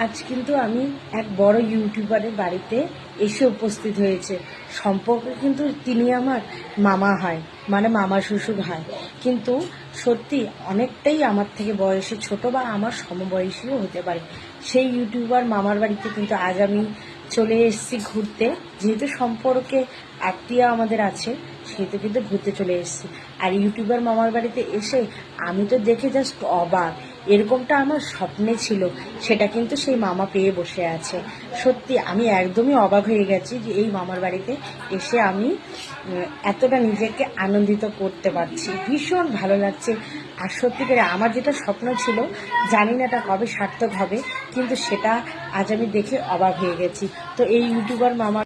আজ কিন্তু আমি এক বড় ইউটিউবারের বাড়িতে এসে উপস্থিত হয়েছে। সম্পর্কে কিন্তু তিনি আমার মামা হয়, মানে মামা শ্বশুর হয়। কিন্তু সত্যি অনেকটাই আমার থেকে বয়সে ছোট বা আমার সমবয়সীও হতে পারে। সেই ইউটিউবার মামার বাড়িতে কিন্তু আজ আমি চলে এসেছি ঘুরতে। যেহেতু সম্পর্কে আত্মীয় আমাদের আছে, সেহেতু কিন্তু ঘুরতে চলে এসেছি। আর ইউটিউবার মামার বাড়িতে এসে আমি তো দেখে জাস্ট অবাক। এরকমটা আমার স্বপ্নে ছিল, সেটা কিন্তু সেই মামা পেয়ে বসে আছে। সত্যি আমি একদমই অবাক হয়ে গেছি যে এই মামার বাড়িতে এসে আমি এতটা নিজেকে আনন্দিত করতে পারছি। ভীষণ ভালো লাগছে। আর সত্যি করে আমার যেটা স্বপ্ন ছিল, জানি না এটা কবে সার্থক হবে, কিন্তু সেটা আজ আমি দেখে অবাক হয়ে গেছি। তো এই ইউটিউবার মামা